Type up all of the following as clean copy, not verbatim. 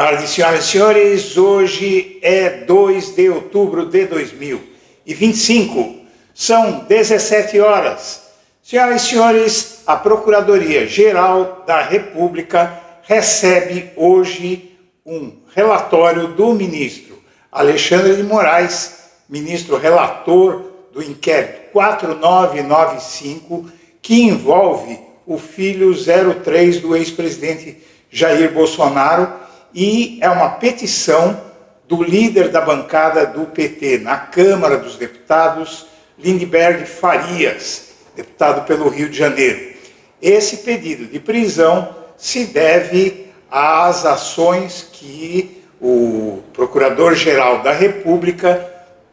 tarde, senhoras e senhores. Hoje é 2 de outubro de 2025. São 17 horas. Senhoras e senhores, a Procuradoria-Geral da República recebe hoje um relatório do ministro Alexandre de Moraes, ministro relator do inquérito 4995, que envolve o filho 03 do ex-presidente Jair Bolsonaro, e é uma petição do líder da bancada do PT na Câmara dos Deputados, Lindenberg Farias, deputado pelo Rio de Janeiro. Esse pedido de prisão se deve às ações que o Procurador-Geral da República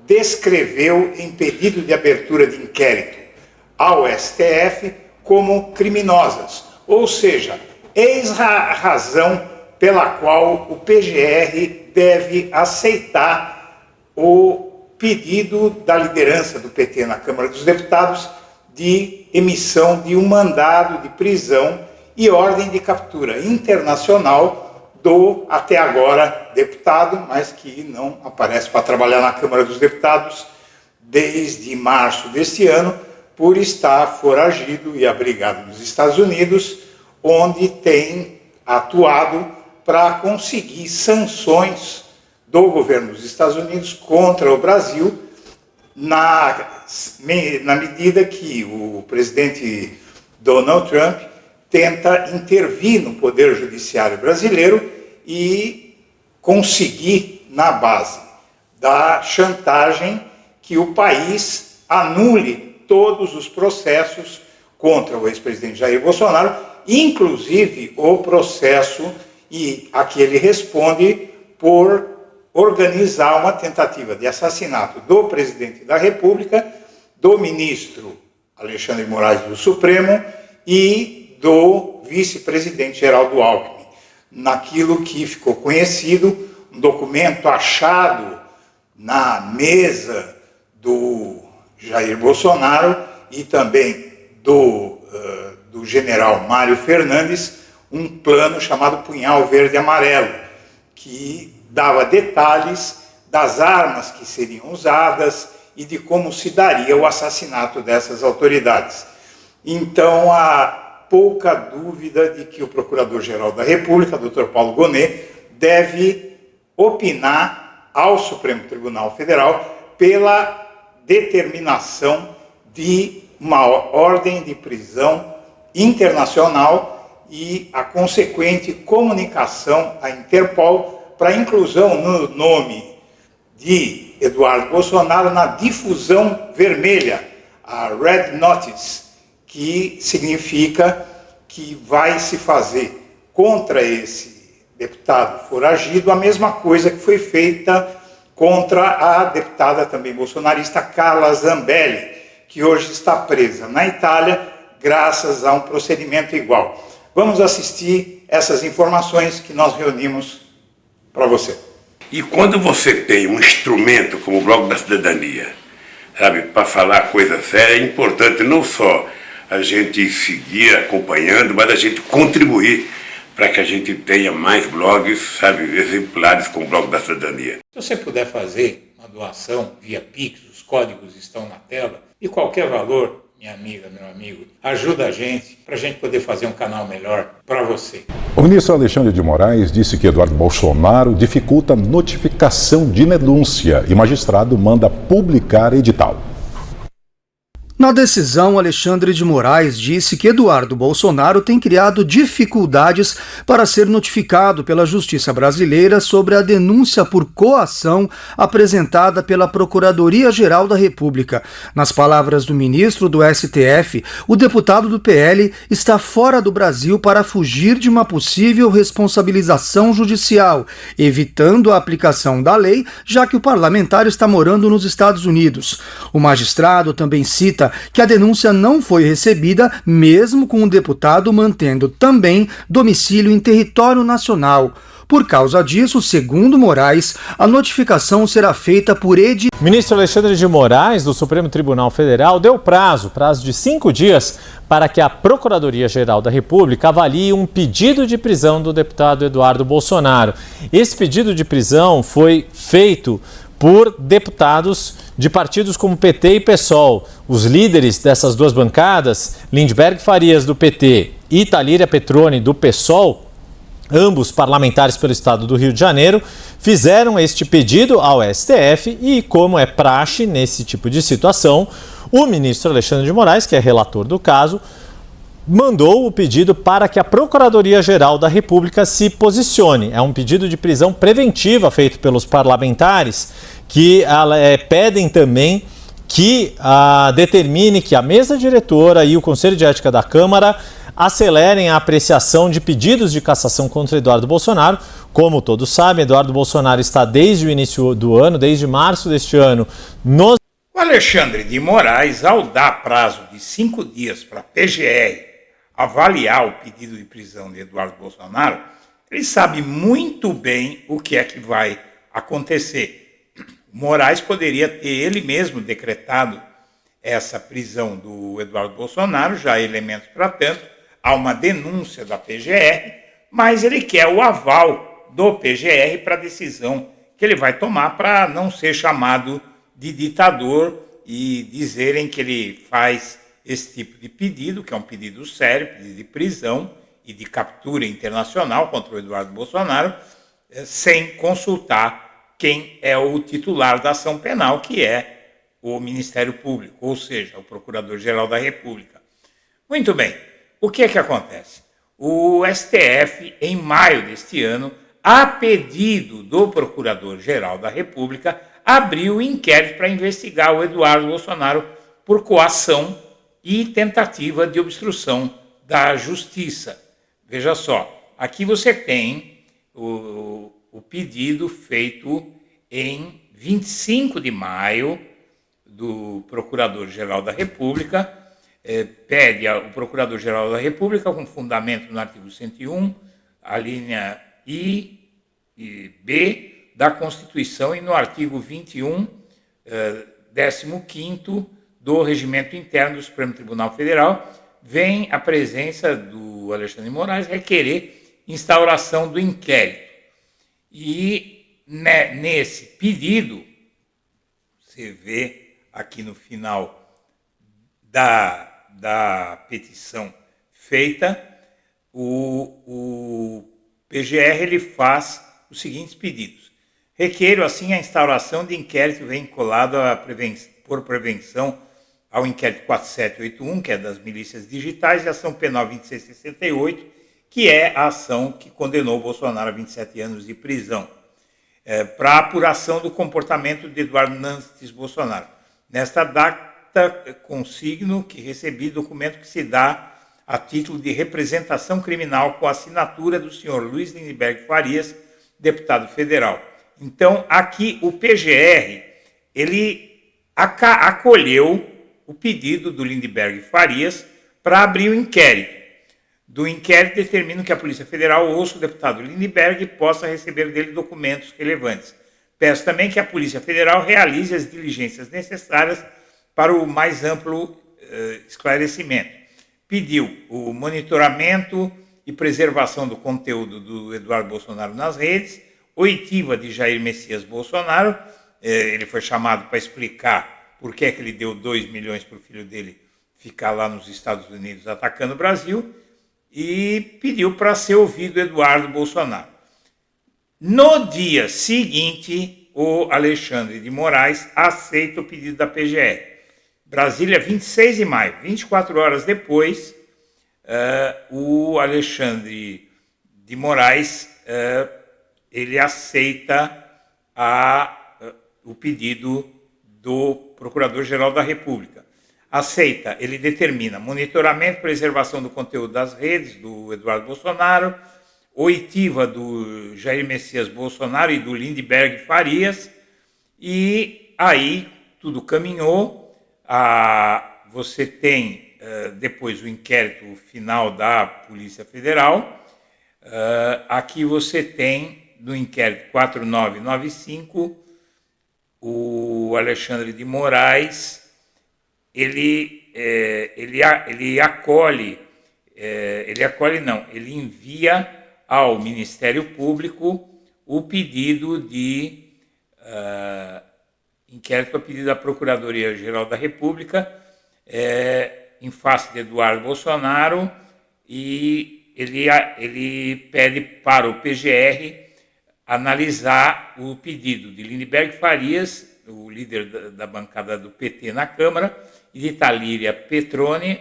descreveu em pedido de abertura de inquérito ao STF como criminosas, ou seja, eis a razão pela qual o PGR deve aceitar o pedido da liderança do PT na Câmara dos Deputados de emissão de um mandado de prisão e ordem de captura internacional do, até agora, deputado, mas que não aparece para trabalhar na Câmara dos Deputados desde março deste ano, por estar foragido e abrigado nos Estados Unidos, onde tem atuado para conseguir sanções do governo dos Estados Unidos contra o Brasil, na medida que o presidente Donald Trump tenta intervir no Poder Judiciário brasileiro e conseguir, na base da chantagem, que o país anule todos os processos contra o ex-presidente Jair Bolsonaro, inclusive o processo a que ele responde por organizar uma tentativa de assassinato do presidente da República, do ministro Alexandre de Moraes do Supremo e do vice-presidente Geraldo Alckmin, naquilo que ficou conhecido, um documento achado na mesa do Jair Bolsonaro e também do general Mário Fernandes, um plano chamado Punhal Verde e Amarelo, que dava detalhes das armas que seriam usadas e de como se daria o assassinato dessas autoridades. Então, há pouca dúvida de que o Procurador-Geral da República, Dr. Paulo Gonet, deve opinar ao Supremo Tribunal Federal pela determinação de uma ordem de prisão internacional e a consequente comunicação à Interpol para a inclusão no nome de Eduardo Bolsonaro na difusão vermelha, a Red Notice, que significa que vai se fazer contra esse deputado foragido a mesma coisa que foi feita contra a deputada também bolsonarista Carla Zambelli, que hoje está presa na Itália graças a um procedimento igual. Vamos assistir essas informações que nós reunimos para você. E quando você tem um instrumento como o Bloco da Cidadania, sabe, para falar coisa séria, é importante não só a gente seguir acompanhando, mas a gente contribuir para que a gente tenha mais blogs, sabe, exemplares com o Bloco da Cidadania. Se você puder fazer uma doação via Pix, os códigos estão na tela, e qualquer valor, minha amiga, meu amigo, ajuda a gente, para a gente poder fazer um canal melhor para você. O ministro Alexandre de Moraes disse que Eduardo Bolsonaro dificulta notificação de denúncia e magistrado manda publicar edital. Na decisão, Alexandre de Moraes disse que Eduardo Bolsonaro tem criado dificuldades para ser notificado pela Justiça brasileira sobre a denúncia por coação apresentada pela Procuradoria-Geral da República. Nas palavras do ministro do STF, o deputado do PL está fora do Brasil para fugir de uma possível responsabilização judicial, evitando a aplicação da lei, já que o parlamentar está morando nos Estados Unidos. O magistrado também cita que a denúncia não foi recebida, mesmo com o deputado mantendo também domicílio em território nacional. Por causa disso, segundo Moraes, a notificação será feita por edital. O ministro Alexandre de Moraes, do Supremo Tribunal Federal, deu prazo de 5 dias para que a Procuradoria-Geral da República avalie um pedido de prisão do deputado Eduardo Bolsonaro. Esse pedido de prisão foi feito por deputados de partidos como PT e PSOL. Os líderes dessas duas bancadas, Lindbergh Farias, do PT, e Thalíria Petroni, do PSOL, ambos parlamentares pelo estado do Rio de Janeiro, fizeram este pedido ao STF e, como é praxe nesse tipo de situação, o ministro Alexandre de Moraes, que é relator do caso, mandou o pedido para que a Procuradoria-Geral da República se posicione. É um pedido de prisão preventiva feito pelos parlamentares que pedem também que determine que a mesa diretora e o Conselho de Ética da Câmara acelerem a apreciação de pedidos de cassação contra Eduardo Bolsonaro. Como todos sabem, Eduardo Bolsonaro está desde o início do ano, desde março deste ano, nos... O Alexandre de Moraes, ao dar prazo de 5 dias para a PGR avaliar o pedido de prisão de Eduardo Bolsonaro, ele sabe muito bem o que é que vai acontecer. Moraes poderia ter ele mesmo decretado essa prisão do Eduardo Bolsonaro, já há elementos para tanto, há uma denúncia da PGR, mas ele quer o aval do PGR para a decisão que ele vai tomar para não ser chamado de ditador e dizerem que ele faz esse tipo de pedido, que é um pedido sério, pedido de prisão e de captura internacional contra o Eduardo Bolsonaro, sem consultar quem é o titular da ação penal, que é o Ministério Público, ou seja, o Procurador-Geral da República. Muito bem, o que é que acontece? O STF, em maio deste ano, a pedido do Procurador-Geral da República, abriu inquérito para investigar o Eduardo Bolsonaro por coação e tentativa de obstrução da justiça. Veja só, aqui você tem o pedido feito em 25 de maio do Procurador-Geral da República, pede ao Procurador-Geral da República, com fundamento no artigo 101, a linha I e B da Constituição e no artigo 21, 15º do Regimento Interno do Supremo Tribunal Federal, vem a presença do Alexandre de Moraes requerer instauração do inquérito. E nesse pedido, você vê aqui no final da petição feita, o PGR ele faz os seguintes pedidos. Requeiro, assim, a instauração de inquérito vinculado por prevenção ao inquérito 4781, que é das milícias digitais, e a ação penal 2668, que é a ação que condenou Bolsonaro a 27 anos de prisão, para apuração do comportamento de Eduardo Nantes Bolsonaro. Nesta data, consigno que recebi documento que se dá a título de representação criminal com a assinatura do senhor Luiz Lindbergh Farias, deputado federal. Então, aqui o PGR, ele acolheu o pedido do Lindbergh Farias para abrir o inquérito. Do inquérito determina que a Polícia Federal ouça o deputado Lindbergh e possa receber dele documentos relevantes. Peço também que a Polícia Federal realize as diligências necessárias para o mais amplo esclarecimento. Pediu o monitoramento e preservação do conteúdo do Eduardo Bolsonaro nas redes, oitiva de Jair Messias Bolsonaro, ele foi chamado para explicar por que é que ele deu 2 milhões para o filho dele ficar lá nos Estados Unidos atacando o Brasil, e pediu para ser ouvido Eduardo Bolsonaro. No dia seguinte, o Alexandre de Moraes aceita o pedido da PGR. Brasília, 26 de maio, 24 horas depois, o Alexandre de Moraes ele aceita o pedido do Procurador-Geral da República. Aceita, ele determina monitoramento e preservação do conteúdo das redes do Eduardo Bolsonaro, oitiva do Jair Messias Bolsonaro e do Lindbergh Farias, e aí tudo caminhou. Você tem depois o inquérito final da Polícia Federal. Aqui você tem no inquérito 4995, o Alexandre de Moraes, ele envia ao Ministério Público o pedido de inquérito a pedido da Procuradoria-Geral da República, em face de Eduardo Bolsonaro, e ele pede para o PGR analisar o pedido de Lindenberg Farias, o líder da bancada do PT na Câmara, e de Talíria Petroni,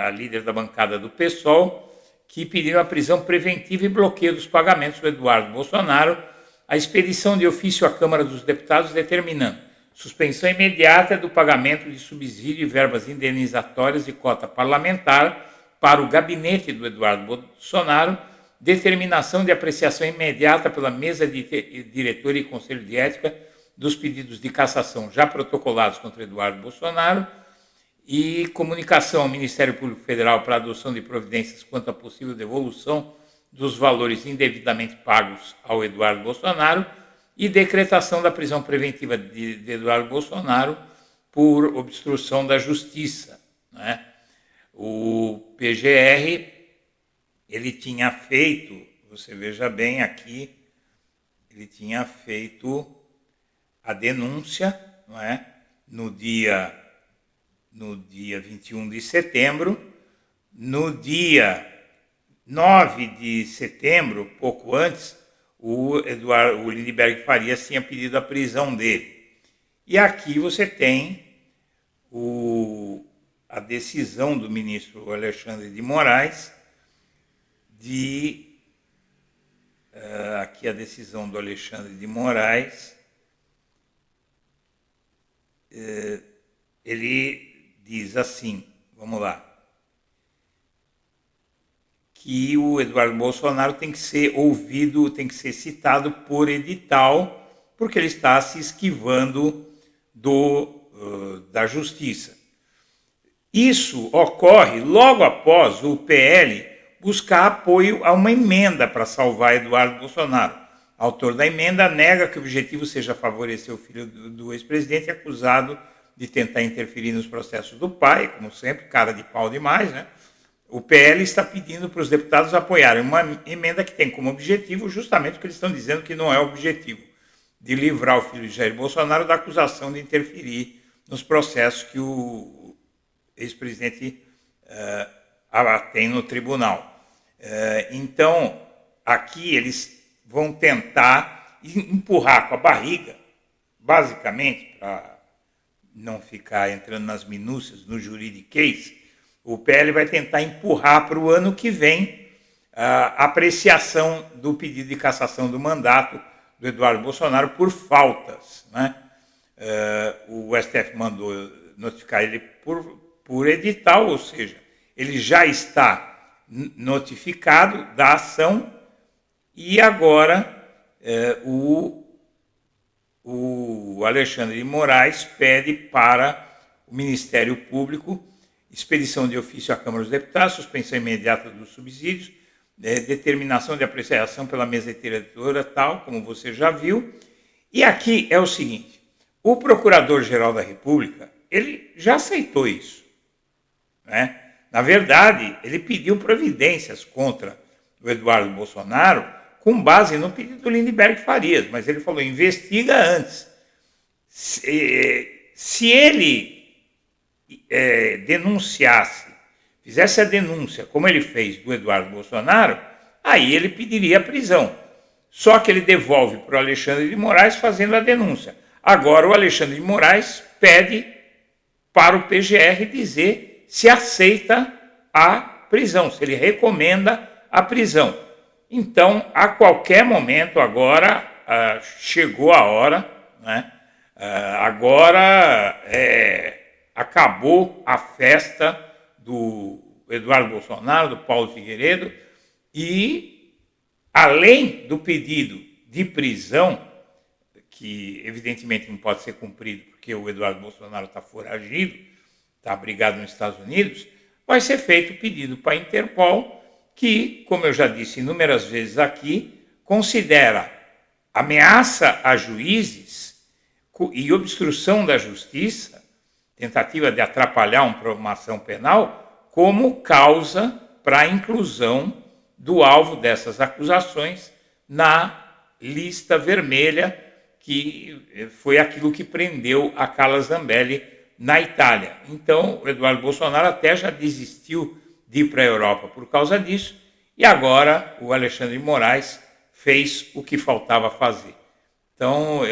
a líder da bancada do PSOL, que pediram a prisão preventiva e bloqueio dos pagamentos do Eduardo Bolsonaro, a expedição de ofício à Câmara dos Deputados determinando suspensão imediata do pagamento de subsídio e verbas indenizatórias de cota parlamentar para o gabinete do Eduardo Bolsonaro, determinação de apreciação imediata pela mesa de diretora e conselho de ética dos pedidos de cassação já protocolados contra Eduardo Bolsonaro e comunicação ao Ministério Público Federal para a adoção de providências quanto à possível devolução dos valores indevidamente pagos ao Eduardo Bolsonaro e decretação da prisão preventiva de Eduardo Bolsonaro por obstrução da justiça, né? O PGR, ele tinha feito, você veja bem aqui, ele tinha feito a denúncia, não é? No dia 21 de setembro, no dia 9 de setembro, pouco antes, o Lindenberg Farias tinha pedido a prisão dele. E aqui você tem a decisão do ministro Alexandre de Moraes, aqui a decisão do Alexandre de Moraes, ele diz assim, vamos lá, que o Eduardo Bolsonaro tem que ser ouvido, tem que ser citado por edital, porque ele está se esquivando da justiça. Isso ocorre logo após o PL buscar apoio a uma emenda para salvar Eduardo Bolsonaro. O autor da emenda nega que o objetivo seja favorecer o filho do ex-presidente acusado de tentar interferir nos processos do pai, como sempre, cara de pau demais, né? O PL está pedindo para os deputados apoiarem uma emenda que tem como objetivo justamente o que eles estão dizendo que não é o objetivo, de livrar o filho de Jair Bolsonaro da acusação de interferir nos processos que o ex-presidente tem no tribunal. Então, aqui eles vão tentar empurrar com a barriga, basicamente, para não ficar entrando nas minúcias, no juridiquês, o PL vai tentar empurrar para o ano que vem a apreciação do pedido de cassação do mandato do Eduardo Bolsonaro por faltas, né? O STF mandou notificar ele por edital, ou seja, ele já está notificado da ação e agora o Alexandre de Moraes pede para o Ministério Público expedição de ofício à Câmara dos Deputados, suspensão imediata dos subsídios, determinação de apreciação pela mesa diretora, tal, como você já viu. E aqui é o seguinte, o Procurador-Geral da República, ele já aceitou isso, né? Na verdade, ele pediu providências contra o Eduardo Bolsonaro com base no pedido do Lindenberg Farias, mas ele falou, investiga antes. Se ele denunciasse, fizesse a denúncia, como ele fez do Eduardo Bolsonaro, aí ele pediria a prisão. Só que ele devolve para o Alexandre de Moraes fazendo a denúncia. Agora o Alexandre de Moraes pede para o PGR dizer se aceita a prisão, se ele recomenda a prisão. Então, a qualquer momento agora, chegou a hora, né? Agora acabou a festa do Eduardo Bolsonaro, do Paulo Figueiredo, e além do pedido de prisão, que evidentemente não pode ser cumprido porque o Eduardo Bolsonaro está foragido, está abrigado nos Estados Unidos, vai ser feito o pedido para a Interpol, que, como eu já disse inúmeras vezes aqui, considera ameaça a juízes e obstrução da justiça, tentativa de atrapalhar uma ação penal, como causa para a inclusão do alvo dessas acusações na lista vermelha, que foi aquilo que prendeu a Carla Zambelli na Itália. Então, o Eduardo Bolsonaro até já desistiu de ir para a Europa por causa disso, e agora o Alexandre de Moraes fez o que faltava fazer. Então,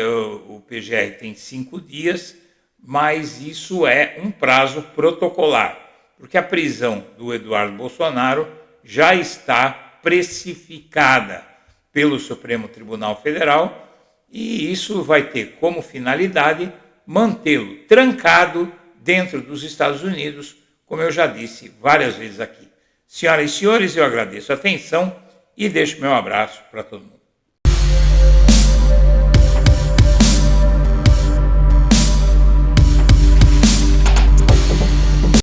o PGR tem 5 dias, mas isso é um prazo protocolar, porque a prisão do Eduardo Bolsonaro já está precificada pelo Supremo Tribunal Federal, e isso vai ter como finalidade mantê-lo trancado dentro dos Estados Unidos, como eu já disse várias vezes aqui. Senhoras e senhores, eu agradeço a atenção e deixo meu abraço para todo mundo.